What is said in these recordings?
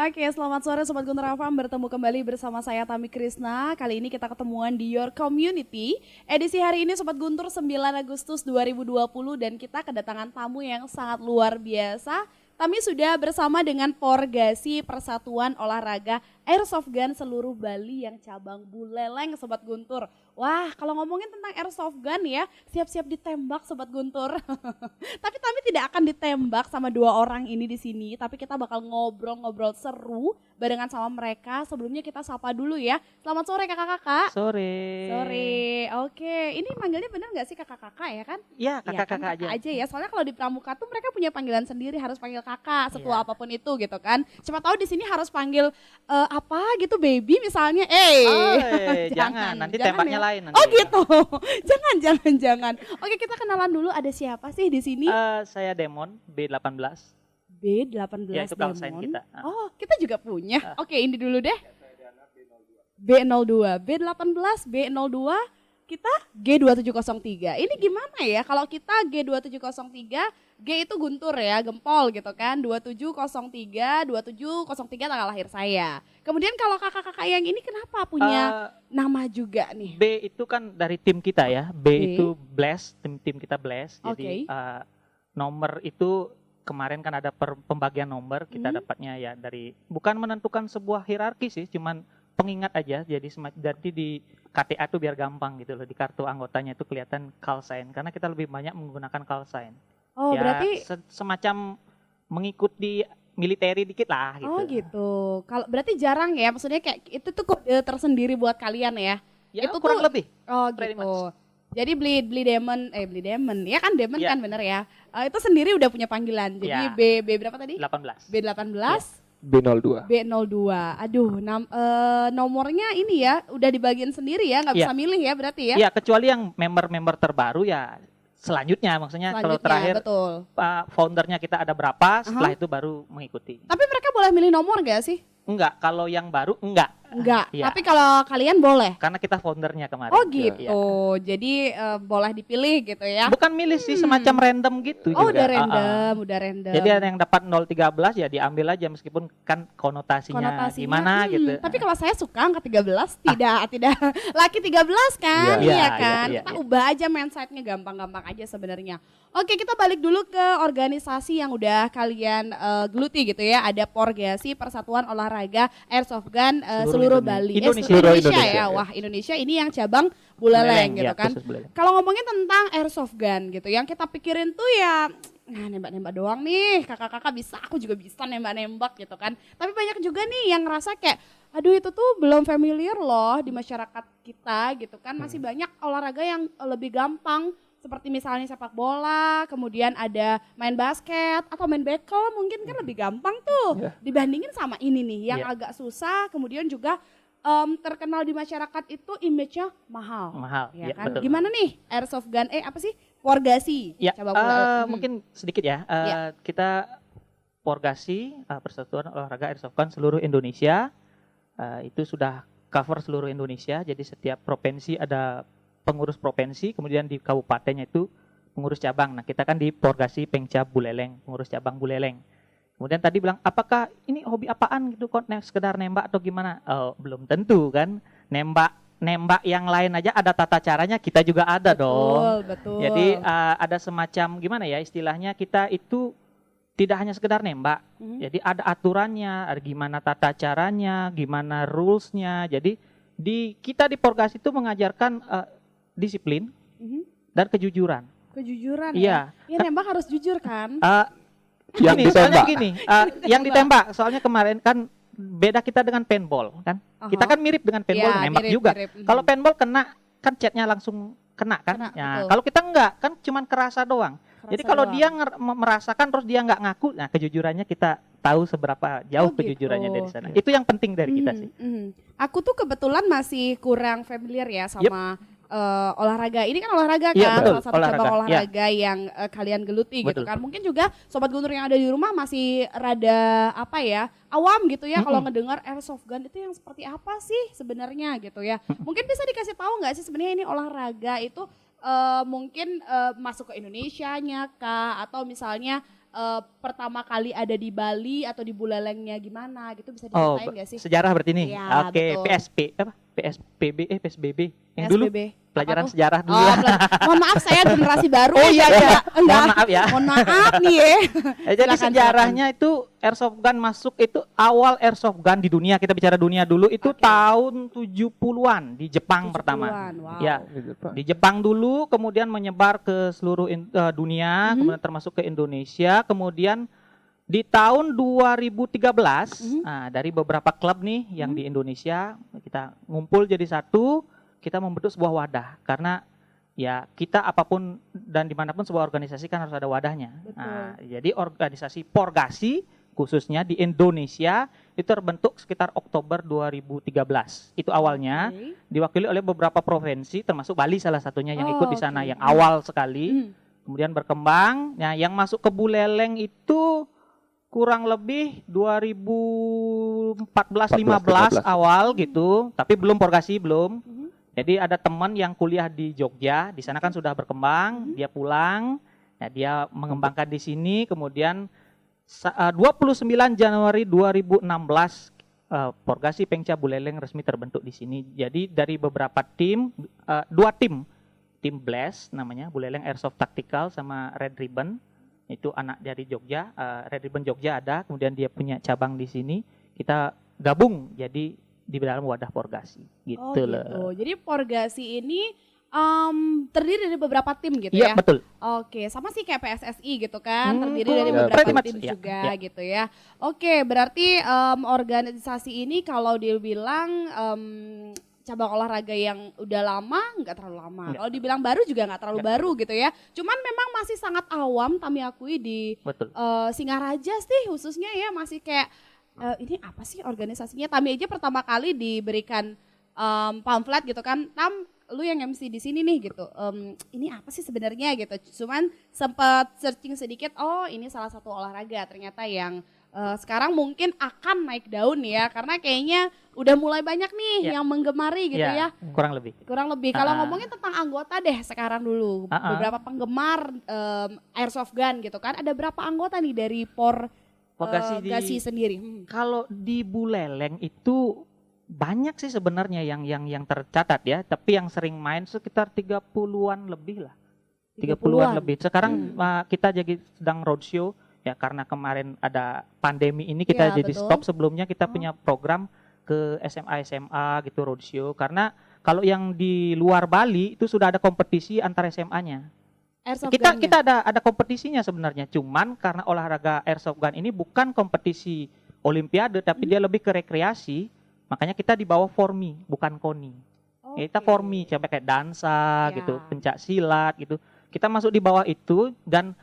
Oke, selamat sore Sobat Guntur FM, bertemu kembali bersama saya Tami Krisna. Kali ini kita ketemuan di Your Community. Edisi hari ini Sobat Guntur 9 Agustus 2020 dan kita kedatangan tamu yang sangat luar biasa. Kami sudah bersama dengan Porgasi Persatuan Olahraga Airsoft Gun seluruh Bali yang cabang Buleleng Sobat Guntur. Wah, kalau ngomongin tentang airsoft gun ya, siap-siap ditembak Sobat Guntur. Tapi Tami tidak akan ditembak sama dua orang ini di sini, tapi kita bakal ngobrol-ngobrol seru barengan sama mereka. Sebelumnya kita sapa dulu ya. Selamat sore kakak-kakak. Sore. Sore, oke. Ini manggilnya benar nggak sih kakak-kakak ya kan? Iya, Iya kakak-kakak kan, aja. kakak aja ya. Soalnya kalau di pramuka tuh mereka punya panggilan sendiri, harus panggil kakak setua Iya. apapun itu gitu kan. Siapa tahu di sini harus panggil apa gitu baby misalnya. Jangan, nanti jangan tembaknya ya. lain nanti. Oh gitu. jangan. Oke, kita kenalan dulu, ada siapa sih di sini? Saya Demon B18. B18 Ya, itu call sign Demon. kita. Oh, kita juga punya. Oke, ini dulu deh. B02, B18, B02, kita G2703. Ini gimana ya kalau kita G2703, G itu Guntur ya, Gempol gitu kan. 2703 tanggal lahir saya. Kemudian kalau kakak-kakak yang ini kenapa punya nama juga nih? B itu kan dari tim kita ya. B. B itu Blast, tim kita Blast. Jadi Oke. nomor itu kemarin kan ada pembagian nomor, kita dapatnya ya dari, bukan menentukan sebuah hierarki sih, cuman pengingat aja. Jadi di KTA tuh biar gampang gitu loh, di kartu anggotanya itu kelihatan call sign karena kita lebih banyak menggunakan call sign. Oh, Ya, berarti semacam mengikuti militeri dikit lah gitu. oh gitu. Kalau berarti jarang ya, maksudnya kayak itu tuh kode tersendiri buat kalian ya. Ya, Itu kurang tuh lebih. oh pretty gitu. Jadi beli demon. Ya kan demon Ya. kan bener ya. Itu sendiri udah punya panggilan. Jadi Ya. B berapa tadi? 18. B18, B02. B02. Aduh, nomornya ini ya udah dibagiin sendiri ya, nggak Iya. bisa milih ya berarti ya. Ya, kecuali yang member-member terbaru ya selanjutnya, maksudnya kalau Selanjutnya, terakhir betul. foundernya kita ada berapa, setelah itu baru mengikuti. Tapi mereka boleh milih nomor gak sih? Enggak, kalau yang baru enggak. Enggak. Iya. Tapi kalau kalian boleh. Karena kita foundernya kemarin. Oh gitu. Iya. Jadi boleh dipilih gitu ya. Bukan milih sih, semacam random gitu Oh, juga. udah random, udah random. Jadi ada yang dapat 013 ya diambil aja meskipun kan konotasinya gimana gitu. Tapi kalau saya suka angka 13, tidak laki 13 kan, Iya, iya iya, kan. iya, Kita iya. ubah aja mindset-nya gampang-gampang aja sebenarnya. Oke, kita balik dulu ke organisasi yang udah kalian geluti gitu ya. Ada Porgasi Persatuan Olahraga Airsoft Gun seluruh Bali. Seluruh Indonesia Indonesia, ya. ya. Wah, Indonesia ini yang cabang Buleleng gitu ya, kan. khusus Buleleng. Kalau ngomongin tentang airsoft gun gitu, yang kita pikirin tuh ya nembak-nembak doang nih, kakak-kakak bisa, aku juga bisa nembak-nembak gitu kan. Tapi banyak juga nih yang ngerasa kayak, aduh itu tuh belum familiar loh di masyarakat kita gitu kan. Masih banyak olahraga yang lebih gampang, seperti misalnya sepak bola, kemudian ada main basket, atau main bekel mungkin kan lebih gampang tuh dibandingin sama ini nih, yang Iya. agak susah, kemudian juga terkenal di masyarakat itu image-nya mahal. Mahal, Ya ya, kan? betul. Gimana nih airsoft gun? Apa sih? Porgasi. Ya, Cabang bola. mungkin sedikit ya. Iya. Kita Porgasi, Persatuan Olahraga Airsoft Gun seluruh Indonesia, itu sudah cover seluruh Indonesia. Jadi setiap provinsi ada pengurus provinsi, kemudian di kabupatennya itu pengurus cabang. Nah, kita kan di Porgasi Pengcap Buleleng, pengurus cabang Buleleng. Kemudian tadi bilang, apakah ini hobi apaan gitu kok sekedar nembak atau gimana? Oh, belum tentu kan. Nembak yang lain aja ada tata caranya, kita juga ada dong. Betul. Jadi ada semacam gimana ya istilahnya, kita itu tidak hanya sekedar nembak. Jadi ada aturannya, ada gimana tata caranya, gimana rulesnya. Jadi kita di Porgasi itu mengajarkan disiplin dan kejujuran. Kejujuran Iya. ya. Ya nembak harus jujur kan? Yang Soalnya ditembak. gini, yang ditembak. Soalnya kemarin kan beda kita dengan paintball kan. Kita kan mirip dengan paintball, Ya, nembak mirip, juga. mirip. Kalau paintball kena kan catnya langsung kena kan. Kena, Ya, betul. kalau kita enggak kan cuman kerasa doang. Jadi Kerasa kalau doang. dia merasakan terus dia nggak ngaku, nah kejujurannya kita tahu seberapa jauh Oh, kejujurannya gitu. dari sana. Itu yang penting dari kita sih. Aku tuh kebetulan masih kurang familiar ya sama olahraga. Ini kan olahraga kan, Iya, betul. salah satu cabang Olahraga, olahraga yang kalian geluti gitu Betul. kan. Mungkin juga sobat guntur yang ada di rumah masih rada apa ya, awam gitu ya kalau ngedengar airsoft gun itu yang seperti apa sih sebenarnya gitu ya. Mungkin bisa dikasih tahu nggak sih sebenarnya ini olahraga itu mungkin masuk ke Indonesianya kah, atau misalnya pertama kali ada di Bali atau di Bulelengnya gimana gitu, bisa diceritain nggak sih? Sejarah berarti nih. Iya, Oke, betul. PSBB yang dulu PSBB. pelajaran Apa tuh? sejarah dulu. Oh, mohon maaf saya generasi baru. Oh iya, iya. Enggak. Mohon maaf ya. Mohon maaf nih ya. Jadi Silakan, sejarahnya itu airsoft gun masuk itu awal airsoft gun di dunia, kita bicara dunia dulu itu Oke. tahun 70-an di Jepang 70-an, pertama. wow. Ya, Gitu, Pak. di Jepang dulu, kemudian menyebar ke seluruh dunia, kemudian termasuk ke Indonesia, kemudian di tahun 2013 dari beberapa klub nih yang di Indonesia kita ngumpul jadi satu, kita membentuk sebuah wadah karena ya kita apapun dan dimanapun sebuah organisasi kan harus ada wadahnya. Betul. Nah, jadi organisasi Porgasi khususnya di Indonesia itu terbentuk sekitar Oktober 2013. Itu awalnya Oke. diwakili oleh beberapa provinsi termasuk Bali salah satunya yang ikut di sana Oke. yang awal sekali. Kemudian berkembang. Nah, yang masuk ke Buleleng itu kurang lebih 2014-15 awal gitu, tapi belum Porgasi belum. Jadi ada teman yang kuliah di Jogja, di sana kan sudah berkembang, dia pulang, ya dia mengembangkan di sini, kemudian 29 Januari 2016 Porgasi Pengca Buleleng resmi terbentuk di sini. Jadi dari beberapa tim, 2 tim Blast namanya, Buleleng Airsoft Tactical sama Red Ribbon, itu anak dari Jogja, Red Ribbon Jogja ada, kemudian dia punya cabang di sini, kita gabung jadi di dalam wadah Porgasi gitu loh. Jadi Porgasi ini terdiri dari beberapa tim gitu Iya ya? betul. Oke, sama sih kayak PSSI gitu kan, terdiri Betul. dari Ya, beberapa pretty much, tim ya, juga ya. gitu ya. Oke, berarti organisasi ini kalau dibilang cabang olahraga yang udah lama, nggak terlalu lama. Nggak. Kalau dibilang baru juga nggak terlalu Nggak baru gitu ya. Cuman memang masih sangat awam, kami akui di Betul. Singaraja sih khususnya ya, masih kayak ini apa sih organisasinya? Tami aja pertama kali diberikan pamflet gitu kan, Tam, lu yang MC di sini nih gitu. Ini apa sih sebenarnya gitu? Cuman sempat searching sedikit, oh ini salah satu olahraga ternyata yang sekarang mungkin akan naik daun ya, karena kayaknya udah mulai banyak nih Ya. yang menggemari gitu ya. Kurang lebih. Kurang lebih. Kalau ngomongin tentang anggota deh sekarang dulu, beberapa penggemar airsoft gun gitu kan, ada berapa anggota nih dari Porgasi sendiri? Kalau di Buleleng itu banyak sih sebenarnya yang tercatat ya, tapi yang sering main sekitar 30-an lebih lah. 30-an lebih. Sekarang kita jadi sedang roadshow ya, karena kemarin ada pandemi ini kita Ya, jadi betul. stop. Sebelumnya kita punya program ke SMA gitu roadshow, karena kalau yang di luar Bali itu sudah ada kompetisi antar SMA-nya. Airsoft Kita gun-nya. ada kompetisinya sebenarnya, cuman karena olahraga airsoft gun ini bukan kompetisi olimpiade tapi dia lebih ke rekreasi, makanya kita di bawah Formi bukan KONI. Ya, kita Oke. Formi coba kayak dansa Ya. gitu, pencak silat gitu. Kita masuk di bawah itu. Dan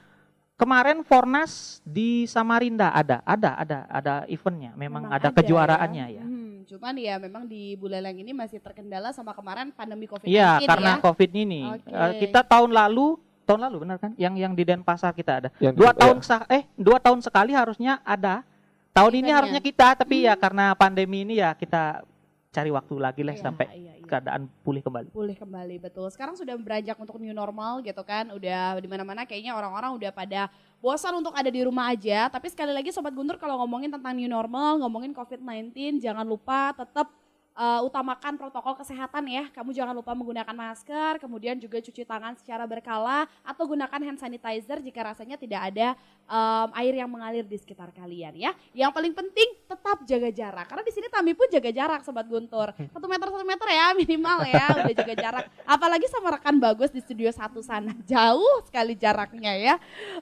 kemarin Fornas di Samarinda ada eventnya, memang ada kejuaraannya ya. Cuman ya memang di Buleleng ini masih terkendala sama kemarin pandemi COVID-19 Iya, karena ya. COVID ini. Oke. Kita tahun lalu benar kan? Yang di Denpasar kita ada. Yang 2 tahun sekali harusnya ada. Tahun ini Eventnya. harusnya kita, tapi ya karena pandemi ini ya kita cari waktu lagi lah Iya, sampai iya. keadaan pulih kembali. Pulih kembali, betul. Sekarang sudah beranjak untuk new normal gitu kan. Udah di mana-mana kayaknya orang-orang udah pada bosan untuk ada di rumah aja. Tapi sekali lagi Sobat Guntur, kalau ngomongin tentang new normal, ngomongin COVID-19, jangan lupa tetap utamakan protokol kesehatan ya. Kamu jangan lupa menggunakan masker, kemudian juga cuci tangan secara berkala, atau gunakan hand sanitizer jika rasanya tidak ada air yang mengalir di sekitar kalian ya. Yang paling penting tetap jaga jarak, karena di sini Tami pun jaga jarak Sobat Guntur. 1 meter ya minimal ya, udah jaga jarak. Apalagi sama rekan Bagus di studio 1 sana, jauh sekali jaraknya ya.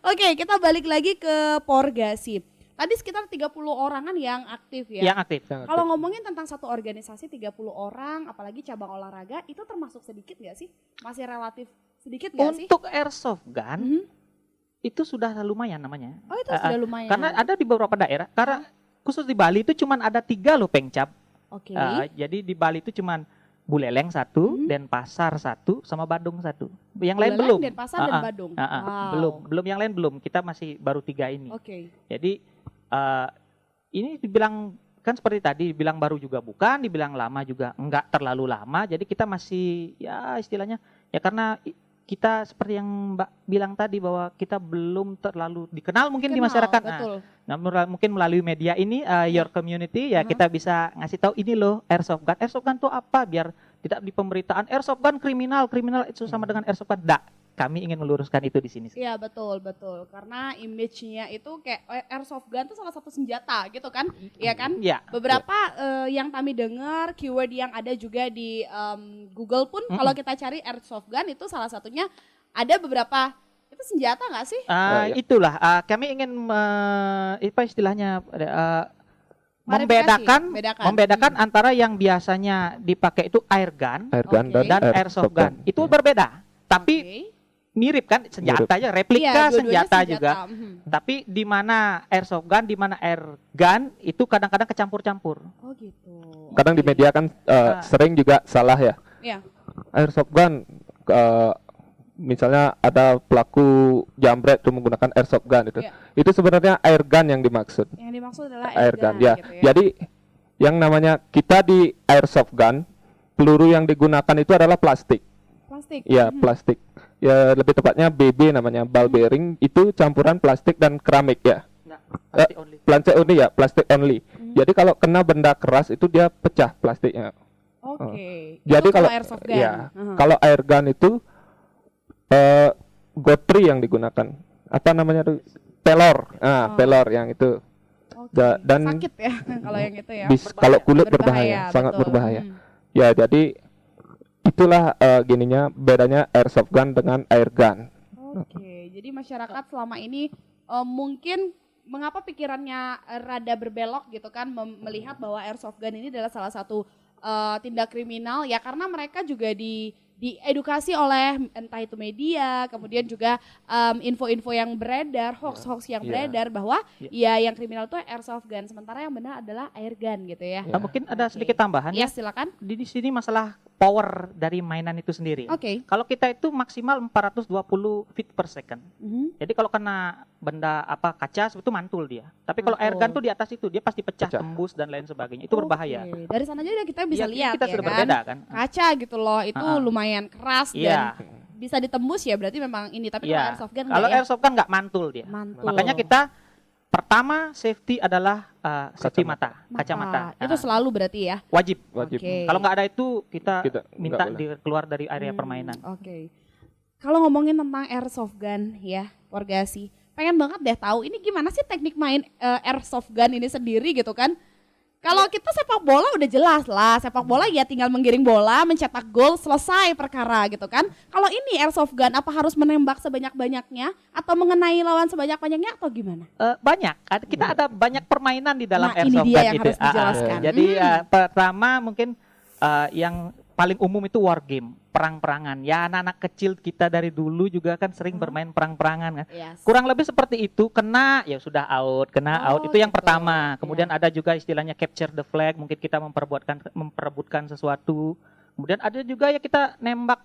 Oke, kita balik lagi ke Porgasi. Tadi sekitar 30 orangan yang aktif ya. Yang aktif. Kalau ngomongin tentang satu organisasi 30 orang, apalagi cabang olahraga, itu termasuk sedikit nggak sih? Masih relatif sedikit nggak sih? Untuk airsoft gun itu sudah lumayan namanya. Oh itu sudah lumayan. Karena ada di beberapa daerah. Karena khusus di Bali itu cuma ada 3 loh Pengcap. Oke. Jadi di Bali itu cuma Buleleng 1, Denpasar 1, sama Badung 1. Yang lain Buleleng, belum. Denpasar, dan Badung. Wow. Belum yang lain belum. Kita masih baru 3 ini. Oke. Jadi ini dibilang kan seperti tadi, dibilang baru juga bukan, dibilang lama juga enggak terlalu lama. Jadi kita masih ya istilahnya ya karena kita seperti yang Mbak bilang tadi bahwa kita belum terlalu dikenal mungkin di Kenal, masyarakat. betul. Mungkin melalui media ini Your Community ya kita bisa ngasih tahu ini loh airsoft gun. Airsoft gun itu apa biar tidak di pemberitaan airsoft gun kriminal itu sama dengan airsoft gun. Nggak, kami ingin meluruskan itu di sini. Iya betul. Karena image-nya itu kayak airsoft gun itu salah satu senjata gitu kan, iya kan? Ya. Beberapa yang kami dengar keyword yang ada juga di Google pun kalau kita cari airsoft gun itu salah satunya ada beberapa itu senjata nggak sih? Ya. Itulah kami ingin apa istilahnya Bedakan. membedakan antara yang biasanya dipakai itu air gun Oke. dan airsoft gun. Itu berbeda. Tapi Oke. mirip kan senjata aja, replika Iya, dua-duanya senjata juga. Mhm. Tapi di mana airsoft gun, di mana air gun itu kadang-kadang kecampur-campur. Oh gitu. Kadang di media kan sering juga salah ya. Iya. Airsoft gun misalnya ada pelaku jambret tuh menggunakan airsoft gun itu. Iya. Itu sebenarnya air gun yang dimaksud. Yang dimaksud adalah Air gun ya. gitu ya. Jadi yang namanya kita di airsoft gun, peluru yang digunakan itu adalah plastik. Plastik. Ya, Mhm. plastik. Ya, lebih tepatnya BB namanya, ball bearing itu campuran plastik dan keramik ya. Nggak, pasti only. Plastik only ya, plastik only. Jadi kalau kena benda keras itu dia pecah plastiknya. Oke. Jadi Itu kalau airsoft gun. ya, Mhm. kalau air gun itu gotri yang digunakan. Apa namanya tuh? Pelor. Pelor yang itu. Oke. dan sakit ya kalau yang itu ya. Kalau kulit berbahaya, sangat betul. berbahaya. Mhm. Ya, jadi itulah gininya bedanya airsoft gun dengan air gun. Oke, jadi masyarakat selama ini mungkin mengapa pikirannya rada berbelok gitu kan melihat bahwa airsoft gun ini adalah salah satu tindak kriminal ya karena mereka juga diedukasi oleh entah itu media, kemudian juga info-info yang beredar, hoax-hoax yang beredar bahwa ya yang kriminal itu airsoft gun, sementara yang benar adalah air gun gitu ya. Mungkin ada sedikit tambahan Ya ya. silakan. Di sini masalah power dari mainan itu sendiri. Oke. Kalau kita itu maksimal 420 feet per second. Mhm. Jadi kalau kena benda apa kaca itu mantul dia. Tapi kalau air gun tuh di atas itu dia pasti pecah, tembus dan lain sebagainya. Itu berbahaya. Oke, dari sana aja kita bisa Iya, lihat kita ya sudah kan. berbeda kan. Kaca gitu loh, itu lumayan keras Iya. dan bisa ditembus ya berarti memang ini. Tapi kalau Iya. airsoft gun Kalau enggak ya? airsoft kan nggak mantul dia. Mantul. Makanya kita pertama safety adalah safety kacamata. Itu selalu berarti ya. Wajib. Wajib. Oke. Kalau nggak ada itu kita Kita minta nggak keluar dari area permainan. Oke. Kalau ngomongin tentang airsoft gun ya, Wargasi, pengen banget deh tahu ini gimana sih teknik main airsoft gun ini sendiri gitu kan? Kalau kita sepak bola udah jelas lah, sepak bola ya tinggal menggiring bola, mencetak gol, selesai perkara gitu kan. Kalau ini airsoft gun apa harus menembak sebanyak-banyaknya atau mengenai lawan sebanyak-banyaknya atau gimana? Banyak. Kita ada banyak permainan di dalam Nah, ini airsoft dia gun yang itu. harus dijelaskan. Jadi pertama mungkin yang paling umum itu war game, perang-perangan. Ya anak-anak kecil kita dari dulu juga kan sering bermain perang-perangan kan. Yes. Kurang lebih seperti itu, kena ya sudah out, kena out. Itu yang gitu. pertama. Kemudian ada juga istilahnya capture the flag, mungkin kita memperebutkan sesuatu. Kemudian ada juga ya kita nembak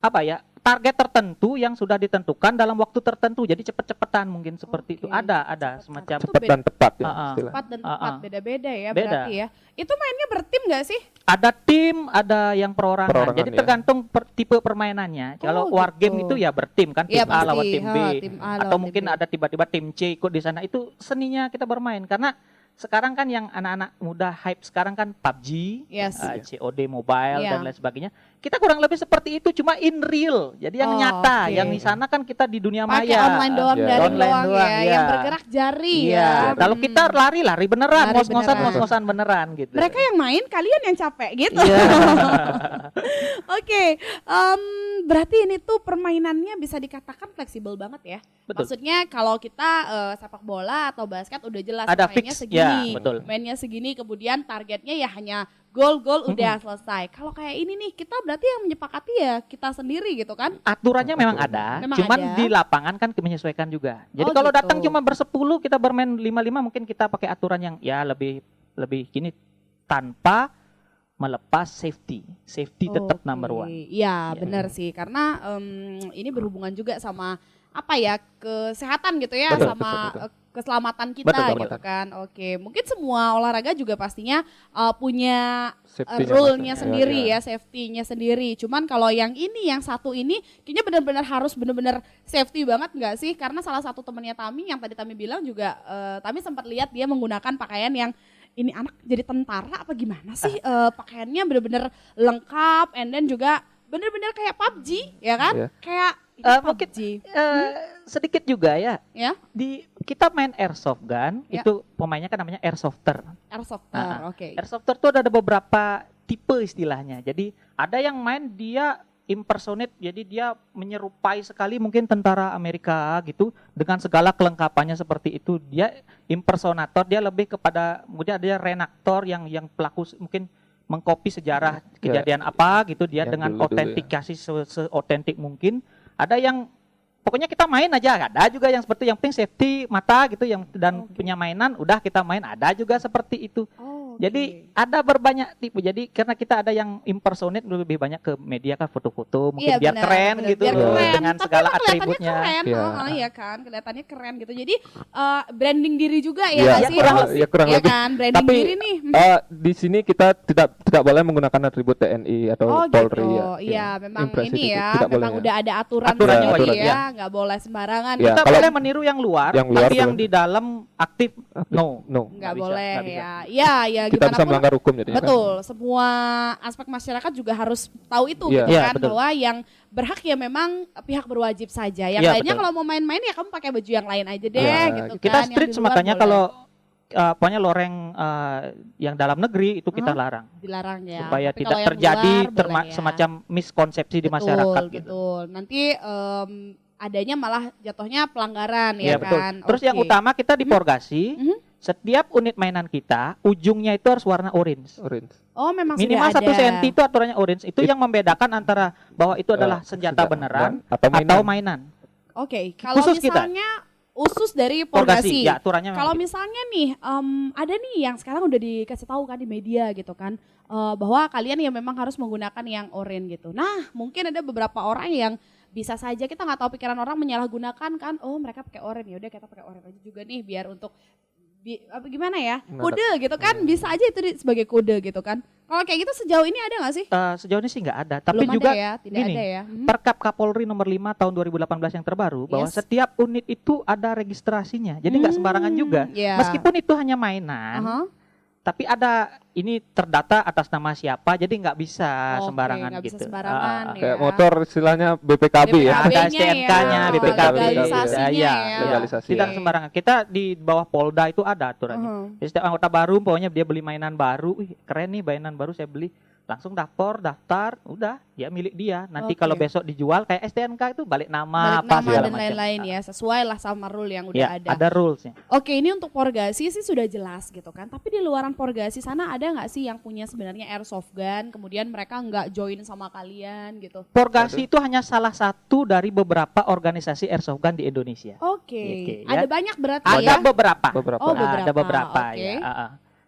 apa ya, target tertentu yang sudah ditentukan dalam waktu tertentu. Jadi cepet-cepetan mungkin seperti itu. Ada semacam Itu Cepat dan tepat ya. istilah. cepat dan tepat, beda-beda ya Beda. berarti ya. Itu mainnya bertim nggak sih? ada tim, ada yang perorangan. Perorangan, Jadi ya. tergantung tipe permainannya. Kalau war gitu. game itu ya bertim kan, tim Iya, A lawan pasti. tim B. Tim A lawan Atau tim mungkin B. ada tiba-tiba tim C ikut di sana. Itu seninya kita bermain karena sekarang kan yang anak-anak muda hype sekarang kan PUBG, Yes. COD mobile Iya. dan lain sebagainya. Kita kurang lebih seperti itu, cuma in real. Jadi yang Oh, nyata, oke. yang di sana kan kita di dunia Pakai maya. online doang, Iya. daring Online doang, doang, ya, iya. yang bergerak jari Iya, ya. kalau kita lari beneran, Lari ngos-ngosan beneran. ngos-ngosan beneran gitu. Mereka yang main, kalian yang capek gitu. Iya. Oke, berarti ini tuh permainannya bisa dikatakan fleksibel banget ya. Betul. Maksudnya kalau kita sepak bola atau basket udah jelas Ada mainnya fix, segini, ya, betul. mainnya segini, kemudian targetnya ya hanya gol udah selesai. Kalau kayak ini nih kita berarti yang menyepakati ya kita sendiri gitu kan? Aturannya memang ada, Memang cuman ada. di lapangan kan menyesuaikan juga. Jadi Oh, kalau gitu. datang cuma bersepuluh, kita bermain 5-5, mungkin kita pakai aturan yang ya lebih gini tanpa melepas safety. Safety tetap Oke. number one. Iya benar sih karena ini berhubungan juga sama apa ya, kesehatan gitu ya, Betul, sama betul. keselamatan kita Betul, gitu keselamatan. kan. Oke, mungkin semua olahraga juga pastinya punya Safety-nya rule-nya masing- sendiri ya. ya, safety-nya sendiri. Cuman kalau yang satu ini kayaknya benar-benar harus benar-benar safety banget nggak sih? Karena salah satu temannya Tami yang tadi Tami bilang juga, Tami sempat lihat dia menggunakan pakaian yang ini anak jadi tentara apa gimana sih? Pakaiannya benar-benar lengkap, and then juga benar-benar kayak PUBG ya kan? Iya. Kayak Mungkin PUBG sedikit juga ya. ya, Kita main airsoft gun, Ya. itu pemainnya kan namanya airsofter. airsofter. Oke. Airsofter tuh ada beberapa tipe istilahnya. Jadi ada yang main dia impersonate, jadi dia menyerupai sekali mungkin tentara Amerika gitu dengan segala kelengkapannya seperti itu. Dia impersonator, dia lebih kepada, kemudian ada reenaktor yang pelaku mungkin mengcopy sejarah kejadian apa gitu, dia Yang dengan dulu-dulu ya. autentikasi seotentik mungkin. Ada yang pokoknya kita main aja, ada juga yang seperti yang penting safety mata gitu, yang dan Oke. punya mainan udah kita main, ada juga seperti itu. Oh, oke. Jadi ada berbanyak tipe. Jadi karena kita ada yang impersonate lebih banyak ke media kan, foto-foto mungkin Iya, biar benar, keren benar. gitu Biar loh, keren. dengan Tapi segala emang kelihatannya atributnya. keren, Iya. iya kan, kelihatannya keren gitu. Jadi branding diri juga ya Iya, nggak sih? kurang lebih. Ya, kurang Iya lebih. kan, branding Tapi diri nih. di sini kita tidak boleh menggunakan atribut TNI atau Oh Polri gitu, ya. iya memang Impresi ini itu. ya, Tidak boleh memang ya. udah ada aturan Aturannya sendiri wajib, ya, nggak boleh sembarangan. Iya, Kita kalau- boleh meniru yang luar, Yang luar tapi yang boleh. di dalam aktif no. No. Nggak Nggak bisa, boleh nggak bisa. ya. Ya Kita gimana bisa pun. melanggar hukum jadinya. Betul, semua aspek masyarakat juga harus tahu itu Iya. gitu Iya, kan, betul. bahwa yang berhak ya memang pihak berwajib saja. Yang Iya, lainnya betul. kalau mau main-main ya kamu pakai baju yang lain aja deh Iya, gitu Kita kan. Yang street di luar makanya boleh. kalau pokoknya loreng yang dalam negeri itu kita larang dilarang ya. supaya Tapi tidak kalau yang terjadi luar boleh ya. semacam miskonsepsi di Betul, masyarakat gitu. betul. Nanti adanya malah jatuhnya pelanggaran Iya ya betul. kan. Terus yang Oke. utama kita di Porgasi, Mhm. setiap unit mainan kita ujungnya itu harus warna orange. Orange. Oh memang Minimal sudah 1 ada. cm itu aturannya orange. Itu yang membedakan antara bahwa itu adalah senjata beneran atau mainan. atau mainan. Oke, kalau Khusus kita. misalnya usus dari Porgasi, Porgasi. ya aturannya memang Kalau gitu. misalnya nih, ada nih yang sekarang udah dikasih tahu kan di media gitu kan, bahwa kalian ya memang harus menggunakan yang oranye gitu. Nah, mungkin ada beberapa orang yang bisa saja kita nggak tahu pikiran orang menyalahgunakan kan, oh mereka pakai oranye, ya udah kita pakai oranye aja juga nih biar untuk apa gimana ya, kode gitu kan, bisa aja itu sebagai kode gitu kan. Kalau kayak gitu sejauh ini ada nggak sih? Sejauh ini sih nggak ada, tapi Belum juga ada ya, tidak gini, ada ya. Mhm. Perkap Kapolri nomor 5 tahun 2018 yang terbaru bahwa Yes. setiap unit itu ada registrasinya. Jadi nggak sembarangan juga. Iya. Meskipun itu hanya mainan, Aha. tapi ada ini terdata atas nama siapa, jadi nggak bisa Oke, sembarangan nggak bisa gitu. sembarangan ya. Kayak motor istilahnya BPKB ya. Ada BPKB-nya STNK-nya, ya, BPKB. legalisasinya Iya, ya. Legalisasi. Tidak Oke. sembarangan. Kita di bawah Polda itu ada aturannya. Jadi setiap anggota baru, pokoknya dia beli mainan baru, wih keren nih mainan baru saya beli. Langsung daftar, udah, ya milik dia. Nanti Oke. kalau besok dijual kayak STNK itu balik nama, Balik apa nama segala dan macam. lain-lain ya, sesuai lah sama rule yang udah Ya, ada. ada rulesnya. Oke, ini untuk Porgasi sih sudah jelas gitu kan. Tapi di luaran Porgasi sana ada nggak sih yang punya sebenarnya airsoft gun, kemudian mereka nggak join sama kalian gitu? Porgasi itu hanya salah satu dari beberapa organisasi airsoft gun di Indonesia. Oke, Oke, ya. ada banyak berarti Ada ya? beberapa. Beberapa. Oh, Ada beberapa, beberapa oke. ya.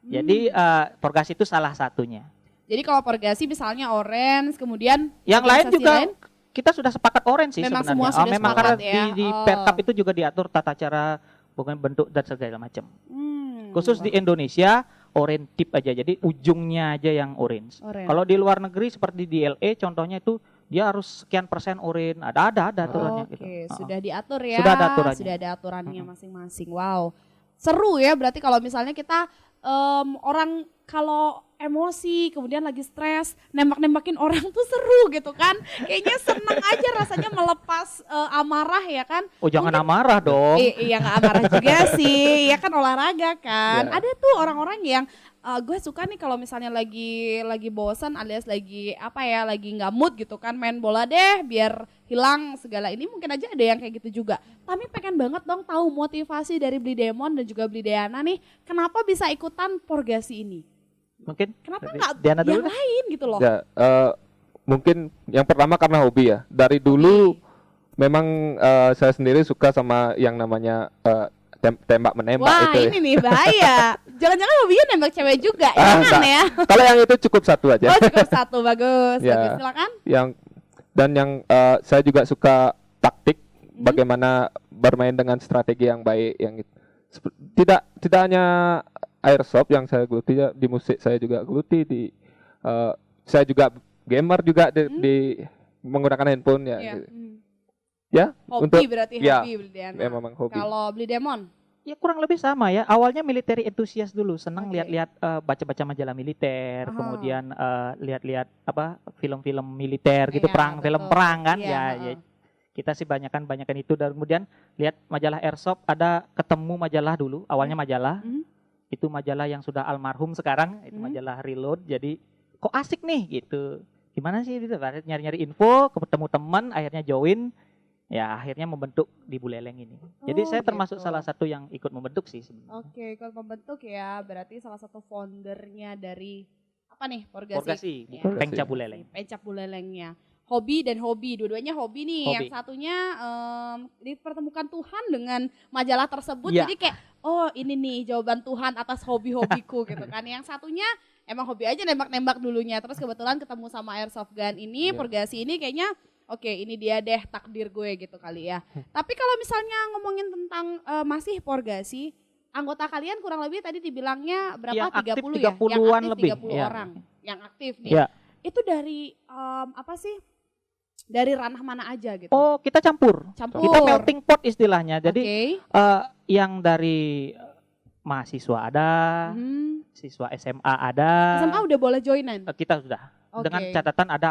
Jadi Porgasi itu salah satunya. Jadi kalau Porgasi misalnya orange, kemudian Yang lain organisasi juga lain? kita sudah sepakat orange sih Memang sebenarnya. semua sudah Memang sepakat karena ya. di Oh. Perkap itu juga diatur tata cara, bukan bentuk dan segala macam. Khusus di wah, Indonesia orange tip aja. Jadi ujungnya aja yang orange. orange. Kalau di luar negeri seperti di LA contohnya itu dia harus sekian persen orange. Ada aturannya Oke, gitu. sudah diatur ya. Sudah ada aturannya. Sudah ada aturannya masing-masing. Wow. Seru ya berarti kalau misalnya kita orang kalau emosi kemudian lagi stres nembak-nembakin orang tuh seru gitu kan. Kayaknya seneng aja rasanya melepas amarah ya kan. Oh jangan amarah dong. Iya nggak amarah juga sih. Ya kan olahraga kan. Ya. Ada tuh orang-orang yang gue suka nih kalau misalnya lagi bosan alias lagi apa ya, lagi nggak mood gitu kan, main bola deh biar hilang segala ini, mungkin aja ada yang kayak gitu juga. Tapi pengen banget dong tahu motivasi dari Bli Demon dan juga Bli Deana nih, kenapa bisa ikutan Porgasi ini? Mungkin Kenapa dari nggak Diana dulu yang deh. lain gitu loh? Ya, mungkin yang pertama karena hobi ya. Dari dulu memang saya sendiri suka sama yang namanya tembak menembak Wah itu. ini nih bahaya. Jangan-jangan hobinya nembak cewek juga, Ah, jangan enggak. ya? Kalau yang itu cukup satu aja. Oh cukup satu, bagus, Ya. bagus. Silakan. Yang saya juga suka taktik bagaimana bermain dengan strategi yang baik, yang tidak hanya airsoft yang saya geluti ya, di musik saya juga geluti, saya juga gamer juga di menggunakan handphone ya. Iya. Gitu. Ya, Hobi berarti ya, hobi Beli Demon. ya memang hobi. Kalau Beli Demon? Ya kurang lebih sama ya. Awalnya military enthusiast dulu, senang Oke. lihat-lihat baca-baca majalah militer, Aha. kemudian lihat-lihat apa film-film militer gitu, Iya, film betul. perang kan. Iya, Ya, heeh. kita sih banyakan itu, dan kemudian lihat majalah airsoft, ada ketemu majalah dulu, awalnya majalah. Hmm. Itu majalah yang sudah almarhum sekarang, itu Hmm. majalah Reload. Jadi kok asik nih gitu. Gimana sih gitu, nyari-nyari info, ketemu teman, akhirnya join. Ya akhirnya membentuk di Buleleng ini. Jadi Oh, saya termasuk gitu. salah satu yang ikut membentuk sih sebenarnya. Oke, kalau membentuk ya berarti salah satu foundernya dari apa nih? Porgasi. Porgasi, Ya. Porgasi. Pencap Buleleng. Pencap Bulelengnya. Hobi dan hobi, dua-duanya hobi nih. Hobi. Yang satunya dipertemukan Tuhan dengan majalah tersebut. Ya. Jadi kayak, oh ini nih jawaban Tuhan atas hobi-hobiku gitu kan. Yang satunya emang hobi aja nembak-nembak dulunya. Terus kebetulan ketemu sama Airsoft Gun ini, Ya. Porgasi ini kayaknya oke, ini dia deh takdir gue gitu kali ya. Tapi kalau misalnya ngomongin tentang masih Porgasi, anggota kalian kurang lebih tadi dibilangnya berapa? Yang aktif 30 ya? 30-an Yang aktif lebih, 30 ya. orang yang aktif nih. Ya. Itu dari apa sih? Dari ranah mana aja gitu? Oh, kita campur. Campur. Kita melting pot istilahnya. Jadi Oke. yang dari mahasiswa ada, siswa SMA ada. SMA udah boleh joinan. Kita sudah. Oke. Dengan catatan ada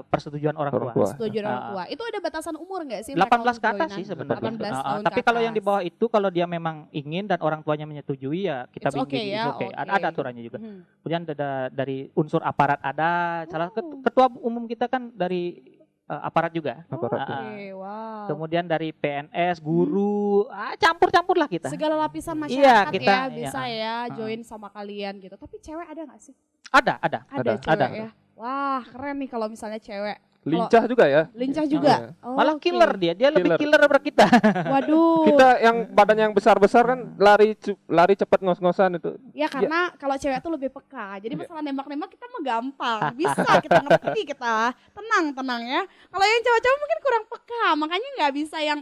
persetujuan orang tua. Setuju orang tua. Itu ada batasan umur nggak sih? mereka 18 untuk ke atas joinan? sih sebenarnya. 18 tahun Tapi ke kalau yang di atas. bawah itu, kalau dia memang ingin dan orang tuanya menyetujui, ya kita It's okay bimbing. ya, It's okay. oke. Ada aturannya juga. Mhm. Kemudian ada dari unsur aparat ada. Salah Oh. ketua umum kita kan dari aparat juga. Aparat. Oke, wow. Kemudian dari PNS, guru, campur-campur lah kita. Segala lapisan Iya, masyarakat kita, ya iya. bisa ya join sama kalian gitu. Tapi cewek ada nggak sih? Ada. Ada cewek ada. ya. Wah, keren nih kalau misalnya cewek. Lincah juga ya. Lincah juga. Iya. Oh, Malah oke. killer dia lebih Killer. killer daripada kita. Waduh. Kita yang badannya yang besar-besar kan lari cepat ngos-ngosan itu. Ya karena kalau cewek tuh lebih peka. Jadi Iya. masalah nembak-nembak kita mah gampang. Bisa kita ngerti kita. Tenang ya. Kalau yang cowok-cowok mungkin kurang peka. Makanya nggak bisa yang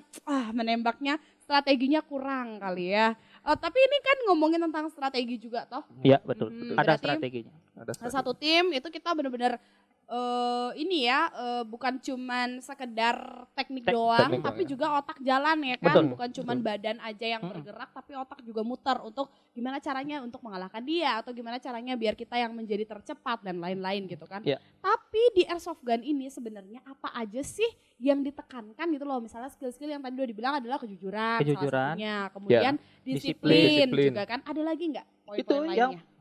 menembaknya strateginya kurang kali ya. Tapi ini kan ngomongin tentang strategi juga toh. Iya, betul. Ada berarti strateginya. Nah, satu tim itu kita benar-benar ini ya bukan cuman sekedar teknik doang, teknik tapi doang, ya. juga otak jalan ya kan, Betul. bukan cuman badan aja yang bergerak, tapi otak juga muter untuk gimana caranya untuk mengalahkan dia atau gimana caranya biar kita yang menjadi tercepat dan lain-lain gitu kan. Iya. Tapi di airsoft gun ini sebenarnya apa aja sih yang ditekankan gitu loh, misalnya skill-skill yang tadi udah dibilang adalah kejujuran, salah Kejujuran. satunya, kemudian Disiplin. Disiplin. juga kan. Ada lagi nggak poin-poin Itu yang lainnya?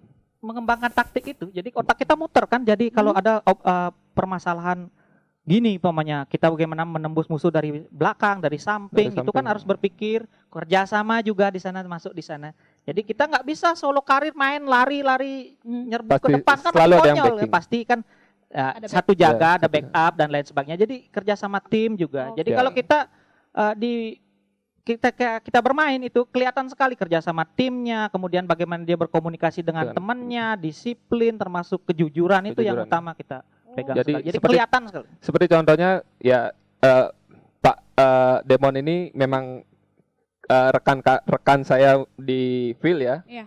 mengembangkan taktik itu. Jadi otak kita muter kan. Jadi kalau ada permasalahan gini umpamanya, kita bagaimana menembus musuh dari belakang, dari samping, Dari itu kan samping. harus berpikir, kerjasama juga di sana, masuk di sana. Jadi kita nggak bisa solo karir main lari-lari nyerbu ke Pasti depan kan selalu ada yang konyol ya. backing. Pasti kan Ada satu jaga, Ya, ada satu backup dan lain sebagainya. Jadi kerjasama tim juga. Jadi Ya. kalau kita kita bermain itu kelihatan sekali kerjasama timnya, kemudian bagaimana dia berkomunikasi dengan Dengan- temannya, disiplin, termasuk kejujuran itu yang Kejujuran. utama kita pegang. Jadi sekali. Jadi seperti- kelihatan sekali. Seperti contohnya ya Pak Demon ini memang rekan saya di field ya. Iya.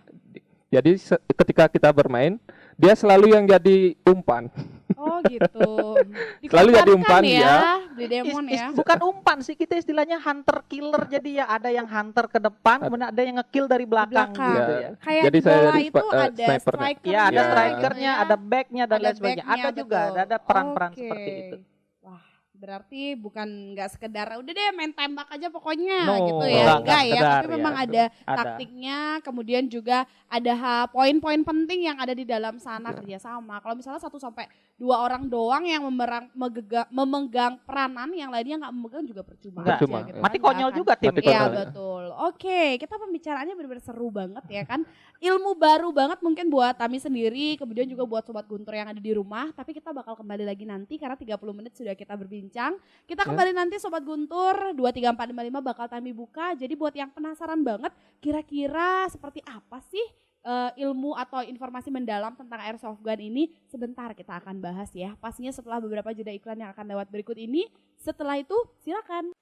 Jadi ketika kita bermain, dia selalu yang jadi umpan. Oh gitu. Selalu jadi Dikorbankan umpan, ya. Beli demon ya. Bukan umpan sih, kita istilahnya hunter killer. Jadi ya ada yang hunter ke depan, kemudian ada yang ngekill dari belakang, belakang. gitu Ya. ya. Kayak Jadi di saya bola jadi itu ada snipernya. strikernya. Iya, ada Ya. strikernya, gitu ya. ada backnya dan Ada lain sebagainya. backnya, Ada juga, betul. ada peran-peran Oke. seperti itu. Wah, berarti bukan nggak sekedar udah deh main tembak aja pokoknya No, gitu ya. enggak Enggak ya, sekedar, tapi ya. memang ada Ada. taktiknya, kemudian juga ada poin-poin penting yang ada di dalam sana Ya. kerjasama. Kalau misalnya 1 sampai 2 orang doang yang memegang peranan, yang lainnya nggak memegang juga percuma. Enggak. aja Percuma, gitu ya. kan, Mati nggak konyol akan. juga tim Mati kita. Iya konyol. betul. Oke, kita pembicaraannya benar-benar seru banget ya kan. Ilmu baru banget mungkin buat Tami sendiri, kemudian juga buat Sobat Guntur yang ada di rumah. Tapi kita bakal kembali lagi nanti karena 30 menit sudah kita berbincang. Kita kembali nanti Sobat Guntur, 23455 bakal Tami buka. Jadi buat yang penasaran banget kira-kira seperti apa sih ilmu atau informasi mendalam tentang airsoft gun ini, sebentar kita akan bahas ya. Pastinya setelah beberapa jeda iklan yang akan lewat berikut ini. Setelah itu silakan.